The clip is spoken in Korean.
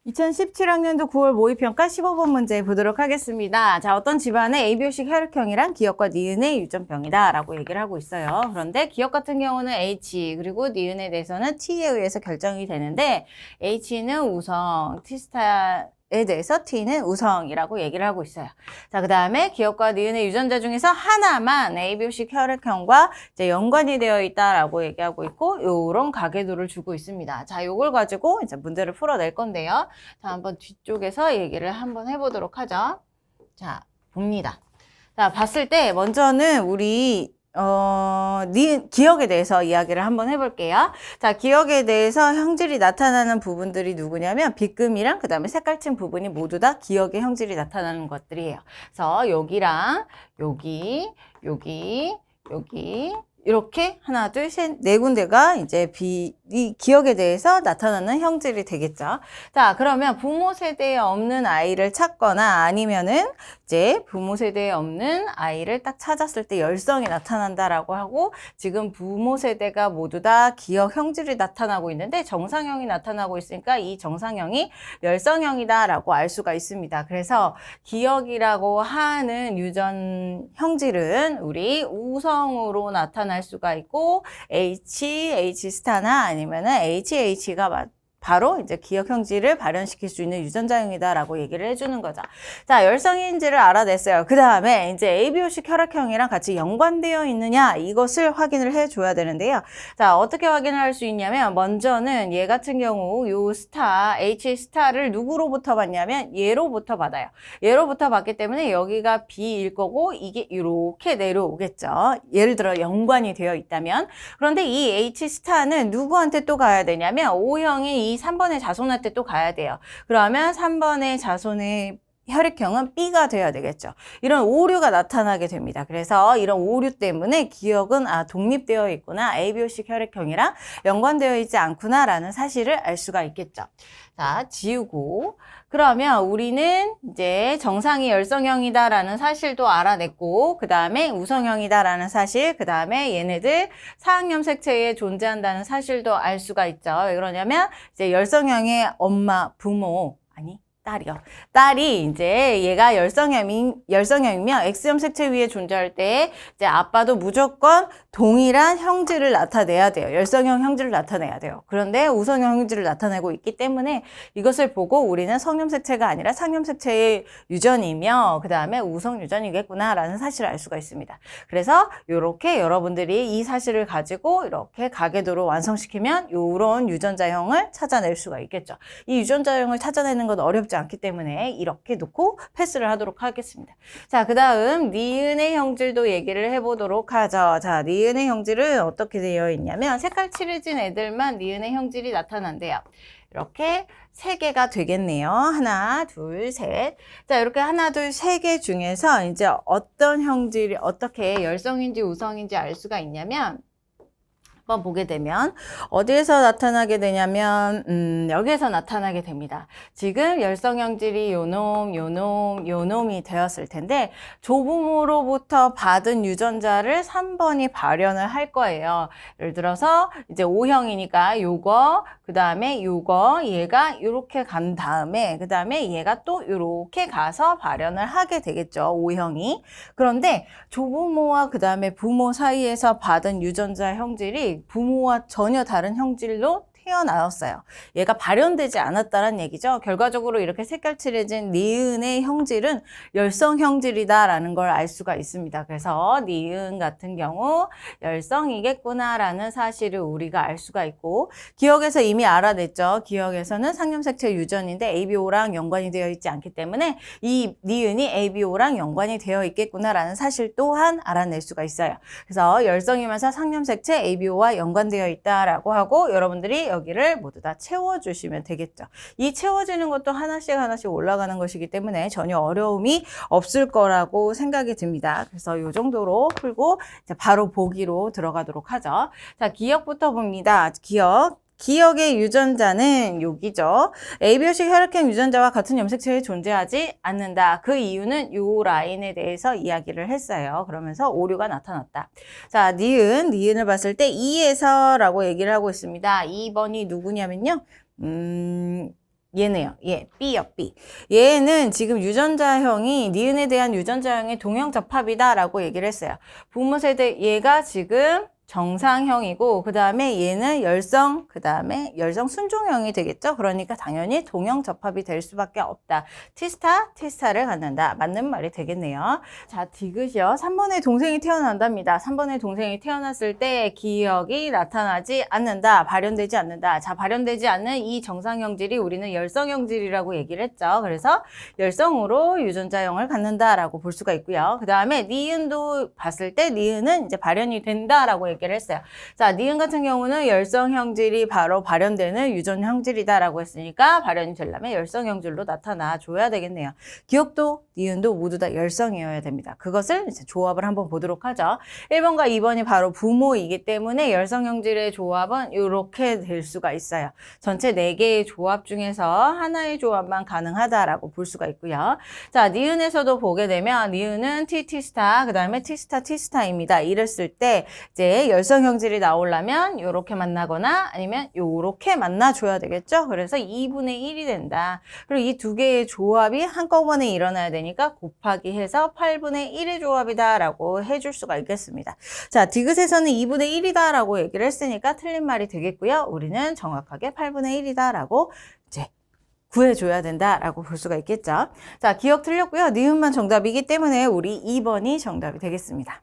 2017학년도 9월 모의평가 15번 문제 보도록 하겠습니다. 자, 어떤 집안의 ABO식 혈액형이란 기억과 니은의 유전병이다 라고 얘기를 하고 있어요. 그런데 기억 같은 경우는 H, 그리고 니은에 대해서는 T에 의해서 결정이 되는데 H는 우성, T스타에 대해서 T는 우성이라고 얘기를 하고 있어요. 자, 그 다음에 기억과 니은의 유전자 중에서 하나만 ABO식 혈액형과 이제 연관이 되어 있다라고 얘기하고 있고, 요런 가계도를 주고 있습니다. 자, 요걸 가지고 이제 문제를 풀어낼 건데요. 자, 한번 뒤쪽에서 얘기를 한번 해보도록 하죠. 자, 봅니다. 자, 봤을 때 먼저는 우리 기억에 대해서 이야기를 한번 해볼게요. 자, 기억에 대해서 형질이 나타나는 부분들이 누구냐면 빗금이랑 그 다음에 색깔친 부분이 모두 다 기억의 형질이 나타나는 것들이에요. 그래서 여기랑 여기 이렇게 하나, 둘, 셋, 네 군데가 이제 이 기억에 대해서 나타나는 형질이 되겠죠. 자, 그러면 부모 세대에 없는 아이를 찾거나 아니면은 이제 부모 세대에 없는 아이를 딱 찾았을 때 열성이 나타난다라고 하고, 지금 부모 세대가 모두 다 기억 형질이 나타나고 있는데 정상형이 나타나고 있으니까 이 정상형이 열성형이다라고 알 수가 있습니다. 그래서 기억이라고 하는 유전 형질은 우리 우성으로 나타날 수가 있고, H 스타나 아니면은 HH가 바로 이제 기억 형질을 발현시킬 수 있는 유전자형이다라고 얘기를 해주는 거죠. 자, 열성인지를 알아냈어요. 그 다음에 이제 ABO식 혈액형이랑 같이 연관되어 있느냐, 이것을 확인을 해줘야 되는데요. 자, 어떻게 확인을 할 수 있냐면, 먼저는 얘 같은 경우 요 스타, H 스타를 누구로부터 받냐면 얘로부터 받아요. 얘로부터 받기 때문에 여기가 B일 거고 이게 이렇게 내려오겠죠. 예를 들어 연관이 되어 있다면. 그런데 이 H 스타는 누구한테 또 가야 되냐면 O형이 이 3번의 자손한테 또 가야 돼요. 그러면 3번의 자손의 혈액형은 B가 돼야 되겠죠. 이런 오류가 나타나게 됩니다. 그래서 이런 오류 때문에 기억은 독립되어 있구나, ABO식 혈액형이랑 연관되어 있지 않구나라는 사실을 알 수가 있겠죠. 자, 지우고, 그러면 우리는 이제 정상이 열성형이다라는 사실도 알아냈고, 그 다음에 우성형이다라는 사실, 그 다음에 얘네들 사학염 색체에 존재한다는 사실도 알 수가 있죠. 왜 그러냐면 이제 열성형의 엄마, 부모, 딸이 이제 얘가 열성형이면 X형 색채 위에 존재할 때 이제 아빠도 무조건 동일한 형질을 나타내야 돼요. 열성형 형질을 나타내야 돼요. 그런데 우성형 형질을 나타내고 있기 때문에 이것을 보고 우리는 성염 색채가 아니라 상염 색채의 유전이며 그 다음에 우성 유전이겠구나라는 사실을 알 수가 있습니다. 그래서 이렇게 여러분들이 이 사실을 가지고 이렇게 가계도로 완성시키면 이런 유전자형을 찾아낼 수가 있겠죠. 이 유전자형을 찾아내는 건 어렵지 않기 때문에 이렇게 놓고 패스를 하도록 하겠습니다. 자, 그 다음 니은의 형질도 얘기를 해보도록 하죠. 자, 니은의 형질은 어떻게 되어 있냐면 색깔 칠해진 애들만 니은의 형질이 나타난대요. 이렇게 3개가 되겠네요. 하나, 둘, 셋. 자, 이렇게 하나, 둘, 3개 중에서 이제 어떤 형질이 어떻게 열성인지 우성인지 알 수가 있냐면, 한번 보게 되면 어디에서 나타나게 되냐면 여기에서 나타나게 됩니다. 지금 열성형질이 요놈이 되었을 텐데 조부모로부터 받은 유전자를 3번이 발현을 할 거예요. 예를 들어서 이제 O형이니까 요거, 그 다음에 요거, 얘가 이렇게 간 다음에 그 다음에 얘가 또 이렇게 가서 발현을 하게 되겠죠. O형이. 그런데 조부모와 그 다음에 부모 사이에서 받은 유전자 형질이 부모와 전혀 다른 형질로 태어나왔어요. 얘가 발현되지 않았다는 얘기죠. 결과적으로 이렇게 색깔칠해진 니은의 형질은 열성 형질이다라는 걸 알 수가 있습니다. 그래서 니은 같은 경우 열성이겠구나라는 사실을 우리가 알 수가 있고, 기억에서 이미 알아냈죠. 기억에서는 상염색체 유전인데 ABO랑 연관이 되어 있지 않기 때문에 이 니은이 ABO랑 연관이 되어 있겠구나라는 사실 또한 알아낼 수가 있어요. 그래서 열성이면서 상염색체 ABO와 연관되어 있다라고 하고, 여러분들이 여기를 모두 다 채워주시면 되겠죠. 이 채워지는 것도 하나씩 올라가는 것이기 때문에 전혀 어려움이 없을 거라고 생각이 듭니다. 그래서 이 정도로 풀고 이제 바로 보기로 들어가도록 하죠. 자, 기억부터 봅니다. 기억의 유전자는 여기죠. ABO식 혈액형 유전자와 같은 염색체에 존재하지 않는다. 그 이유는 이 라인에 대해서 이야기를 했어요. 그러면서 오류가 나타났다. 자, 니은을 봤을 때 2에서라고 얘기를 하고 있습니다. 2번이 누구냐면요. 얘네요. 얘, B요, B. 얘는 지금 유전자형이 니은에 대한 유전자형의 동형접합이다라고 얘기를 했어요. 부모 세대 얘가 지금 정상형이고 그 다음에 얘는 열성, 그 다음에 열성 순종형이 되겠죠. 그러니까 당연히 동형접합이 될 수밖에 없다. 티스타, 티스타를 갖는다. 맞는 말이 되겠네요. 자, 디귿이요. 3번의 동생이 태어난답니다. 3번의 동생이 태어났을 때 기억이 나타나지 않는다. 발현되지 않는다. 자, 발현되지 않는 이 정상형질이 우리는 열성형질이라고 얘기를 했죠. 그래서 열성으로 유전자형을 갖는다라고 볼 수가 있고요. 그 다음에 니은도 봤을 때 니은은 이제 발현이 된다라고 얘기를 했어요. 자, 니은 같은 경우는 열성형질이 바로 발현되는 유전형질이다라고 했으니까 발현이 되려면 열성형질로 나타나 줘야 되겠네요. 기억도 니은도 모두 다 열성이어야 됩니다. 그것을 이제 조합을 한번 보도록 하죠. 1번과 2번이 바로 부모이기 때문에 열성형질의 조합은 이렇게 될 수가 있어요. 전체 4개의 조합 중에서 하나의 조합만 가능하다라고 볼 수가 있고요. 자, 니은에서도 보게 되면 니은은 티스타, 그 다음에 티스타입니다. 이랬을 때 이제 열성형질이 나오려면 이렇게 만나거나 아니면 이렇게 만나줘야 되겠죠. 그래서 2분의 1이 된다. 그리고 이 두 개의 조합이 한꺼번에 일어나야 되니까 곱하기 해서 8분의 1의 조합이다 라고 해줄 수가 있겠습니다. 자, 디귿에서는 2분의 1이다 라고 얘기를 했으니까 틀린 말이 되겠고요. 우리는 정확하게 8분의 1이다 라고 이제 구해줘야 된다라고 볼 수가 있겠죠. 자, 기억 틀렸고요. 니은만 정답이기 때문에 우리 2번이 정답이 되겠습니다.